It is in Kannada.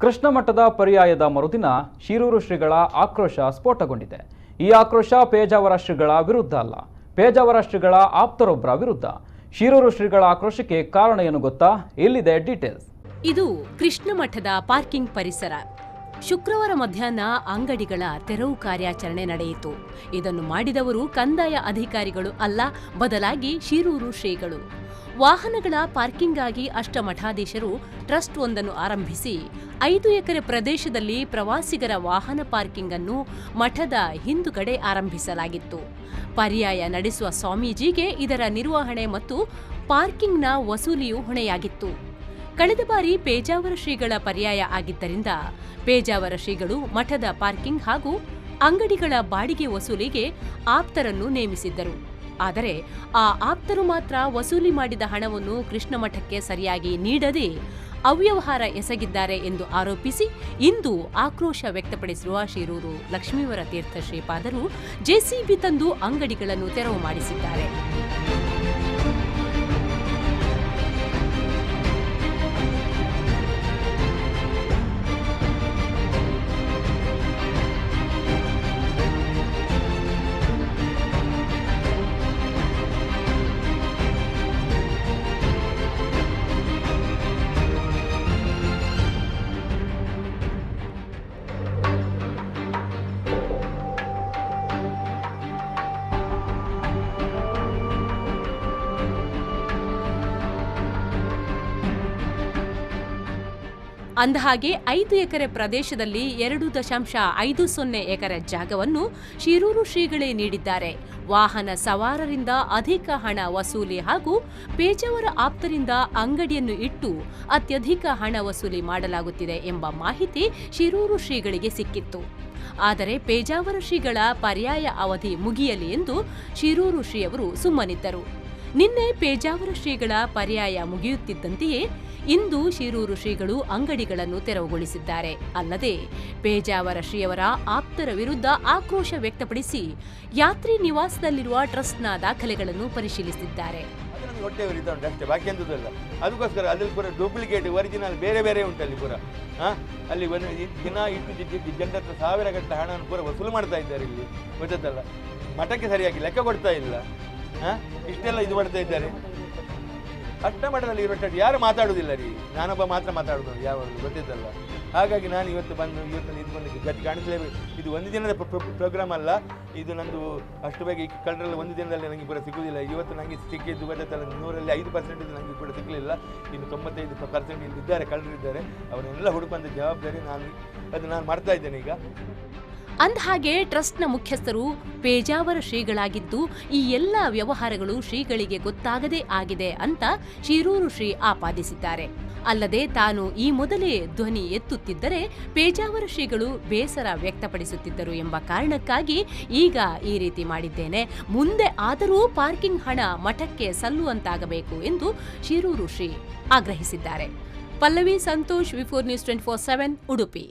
ಕೃಷ್ಣ ಮಠದ ಪರ್ಯಾಯದ ಮರುದಿನ ಶಿರೂರು ಶ್ರೀಗಳ ಆಕ್ರೋಶ ಸ್ಫೋಟಗೊಂಡಿದೆ. ಈ ಆಕ್ರೋಶ ಪೇಜಾವರ ಶ್ರೀಗಳ ವಿರುದ್ಧ ಅಲ್ಲ, ಪೇಜಾವರ ಶ್ರೀಗಳ ಆಪ್ತರೊಬ್ಬರ ವಿರುದ್ಧ. ಶಿರೂರು ಶ್ರೀಗಳ ಆಕ್ರೋಶಕ್ಕೆ ಕಾರಣ ಏನು ಗೊತ್ತಾ? ಇಲ್ಲಿದೆ ಡೀಟೇಲ್ಸ್. ಇದು ಕೃಷ್ಣ ಮಠದ ಪಾರ್ಕಿಂಗ್ ಪರಿಸರ. ಶುಕ್ರವಾರ ಮಧ್ಯಾಹ್ನ ಅಂಗಡಿಗಳ ತೆರವು ಕಾರ್ಯಾಚರಣೆ ನಡೆಯಿತು. ಇದನ್ನು ಮಾಡಿದವರು ಕಂದಾಯ ಅಧಿಕಾರಿಗಳು ಅಲ್ಲ, ಬದಲಾಗಿ ಶಿರೂರು ಶ್ರೀಗಳು. ವಾಹನಗಳ ಪಾರ್ಕಿಂಗ್ಗಾಗಿ ಅಷ್ಟಮಠಾಧೀಶರು ಟ್ರಸ್ಟ್ ಒಂದನ್ನು ಆರಂಭಿಸಿ 5 ಎಕರೆ ಪ್ರದೇಶದಲ್ಲಿ ಪ್ರವಾಸಿಗರ ವಾಹನ ಪಾರ್ಕಿಂಗ್ ಅನ್ನು ಮಠದ ಹಿಂದುಗಡೆ ಆರಂಭಿಸಲಾಗಿತ್ತು. ಪರ್ಯಾಯ ನಡೆಸುವ ಸ್ವಾಮೀಜಿಗೆ ಇದರ ನಿರ್ವಹಣೆ ಮತ್ತು ಪಾರ್ಕಿಂಗ್ನ ವಸೂಲಿಯು ಹೊಣೆಯಾಗಿತ್ತು. ಕಳೆದ ಬಾರಿ ಪೇಜಾವರ ಶ್ರೀಗಳ ಪರ್ಯಾಯ ಆಗಿದ್ದರಿಂದ ಪೇಜಾವರ ಶ್ರೀಗಳು ಮಠದ ಪಾರ್ಕಿಂಗ್ ಹಾಗೂ ಅಂಗಡಿಗಳ ಬಾಡಿಗೆ ವಸೂಲಿಗೆ ಆಪ್ತರನ್ನು ನೇಮಿಸಿದ್ದರು. ಆದರೆ ಆ ಆಪ್ತರು ಮಾತ್ರ ವಸೂಲಿ ಮಾಡಿದ ಹಣವನ್ನು ಕೃಷ್ಣ ಮಠಕ್ಕೆ ಸರಿಯಾಗಿ ನೀಡದೆ ಅವ್ಯವಹಾರ ಎಸಗಿದ್ದಾರೆ ಎಂದು ಆರೋಪಿಸಿ ಇಂದು ಆಕ್ರೋಶ ವ್ಯಕ್ತಪಡಿಸಿರುವ ಶಿರೂರು ಲಕ್ಷ್ಮೀವರ ತೀರ್ಥ ಶ್ರೀಪಾದರು ಜೆಸಿಬಿ ತಂದು ಅಂಗಡಿಗಳನ್ನು ತೆರವು ಮಾಡಿಸಿದ್ದಾರೆ. ಅಂದಹಾಗೆ 5 ಎಕರೆ ಪ್ರದೇಶದಲ್ಲಿ 2.50 ಎಕರೆ ಜಾಗವನ್ನು ಶಿರೂರು ಶ್ರೀಗಳೇ ನೀಡಿದ್ದಾರೆ. ವಾಹನ ಸವಾರರಿಂದ ಅಧಿಕ ಹಣ ವಸೂಲಿ ಹಾಗೂ ಪೇಜಾವರ ಆಪ್ತರಿಂದ ಅಂಗಡಿಯನ್ನು ಇಟ್ಟು ಅತ್ಯಧಿಕ ಹಣ ವಸೂಲಿ ಮಾಡಲಾಗುತ್ತಿದೆ ಎಂಬ ಮಾಹಿತಿ ಶಿರೂರು ಶ್ರೀಗಳಿಗೆ ಸಿಕ್ಕಿತ್ತು. ಆದರೆ ಪೇಜಾವರ ಶ್ರೀಗಳ ಪರ್ಯಾಯ ಅವಧಿ ಮುಗಿಯಲಿ ಎಂದು ಶಿರೂರು ಶ್ರೀಯವರು ಸುಮ್ಮನಿದ್ದರು. ನಿನ್ನೆ ಪೇಜಾವರ ಶ್ರೀಗಳ ಪರ್ಯಾಯ ಮುಗಿಯುತ್ತಿದ್ದಂತೆಯೇ ಇಂದು ಶಿರೂರು ಶ್ರೀಗಳು ಅಂಗಡಿಗಳನ್ನು ತೆರವುಗೊಳಿಸಿದ್ದಾರೆ. ಅಲ್ಲದೆ ಪೇಜಾವರ ಶ್ರೀಯವರ ಆಪ್ತರ ವಿರುದ್ಧ ಆಕ್ರೋಶ ವ್ಯಕ್ತಪಡಿಸಿ ಯಾತ್ರಿ ನಿವಾಸದಲ್ಲಿರುವ ಟ್ರಸ್ಟ್ನ ದಾಖಲೆಗಳನ್ನು ಪರಿಶೀಲಿಸಿದ್ದಾರೆ. ಅದಕ್ಕೋಸ್ಕರ ಅಲ್ಲಿ ಪೂರ ಡೂಪ್ಲಿಕೇಟ್ ಒರಿಜಿನಲ್ ಬೇರೆ ಬೇರೆ ಉಂಟಲ್ಲಿ ಪೂರ ಅಲ್ಲಿ ಒಂದು ದಿನ ಇಟ್ಟು ಜನರ ಹತ್ರ ಸಾವಿರ ಗಟ್ಟಲೆ ಹಣವನ್ನು ಪೂರ ವಸೂಲು ಮಾಡ್ತಾ ಇದ್ದಾರೆ. ಇಲ್ಲಿ ಗೊತ್ತಲ್ಲ, ಮಠಕ್ಕೆ ಸರಿಯಾಗಿ ಲೆಕ್ಕ ಕೊಡ್ತಾ ಇಲ್ಲ. ಇಷ್ಟೆಲ್ಲ ಇದು ಮಾಡ್ತಾ ಇದ್ದಾರೆ. ಅಷ್ಟಮಠದಲ್ಲಿ ಇರೋ ಯಾರು ಮಾತಾಡುವುದಿಲ್ಲ ರೀ, ನಾನೊಬ್ಬ ಮಾತ್ರ ಮಾತಾಡೋದು ಯಾವಾಗಲೂ, ಗೊತ್ತಿದ್ದಲ್ಲ. ಹಾಗಾಗಿ ನಾನು ಇವತ್ತು ಇದು ಗತಿ ಕಾಣಿಸಲೇಬೇಕು. ಇದು ಒಂದು ದಿನದ ಪ್ರೋಗ್ರಾಮ್ ಅಲ್ಲ, ಇದು ನಂದು ಅಷ್ಟು ಬೇಗ ಈ ಕಳ್ಳರಲ್ಲಿ ಒಂದು ದಿನದಲ್ಲಿ ನನಗೆ ಕೂಡ ಸಿಗುವುದಿಲ್ಲ. ಇವತ್ತು ನನಗೆ ಸಿಕ್ಕಿದ್ದು ಗೊತ್ತಲ್ಲ, 100ರಲ್ಲಿ 5% ನನಗೆ ಕೂಡ ಸಿಗಲಿಲ್ಲ. ಇನ್ನು 95% ಇಲ್ಲಿದ್ದಾರೆ, ಕಳ್ಳರಿದ್ದಾರೆ. ಅವನ್ನೆಲ್ಲ ಹುಡುಕುವಂಥ ಜವಾಬ್ದಾರಿ ನಾನು ಮಾಡ್ತಾ ಇದ್ದೇನೆ ಈಗ. ಅಂದಹಾಗೆ ಟ್ರಸ್ಟ್ನ ಮುಖ್ಯಸ್ಥರು ಪೇಜಾವರ ಶ್ರೀಗಳಾಗಿದ್ದು ಈ ಎಲ್ಲ ವ್ಯವಹಾರಗಳು ಶ್ರೀಗಳಿಗೆ ಗೊತ್ತಾಗದೇ ಆಗಿದೆ ಅಂತ ಶಿರೂರು ಶ್ರೀ ಆಪಾದಿಸಿದ್ದಾರೆ. ಅಲ್ಲದೆ ತಾನು ಈ ಮೊದಲೇ ಧ್ವನಿ ಎತ್ತುತ್ತಿದ್ದರೆ ಪೇಜಾವರ ಶ್ರೀಗಳು ಬೇಸರ ವ್ಯಕ್ತಪಡಿಸುತ್ತಿದ್ದರು ಎಂಬ ಕಾರಣಕ್ಕಾಗಿ ಈಗ ಈ ರೀತಿ ಮಾಡಿದ್ದೇನೆ, ಮುಂದೆ ಆದರೂ ಪಾರ್ಕಿಂಗ್ ಹಣ ಮಠಕ್ಕೆ ಸಲ್ಲುವಂತಾಗಬೇಕು ಎಂದು ಶಿರೂರು ಶ್ರೀ ಆಗ್ರಹಿಸಿದ್ದಾರೆ. ಪಲ್ಲವಿ ಸಂತೋಷ್, ವಿಫೋರ್ ನ್ಯೂಸ್ 24/7 ಉಡುಪಿ.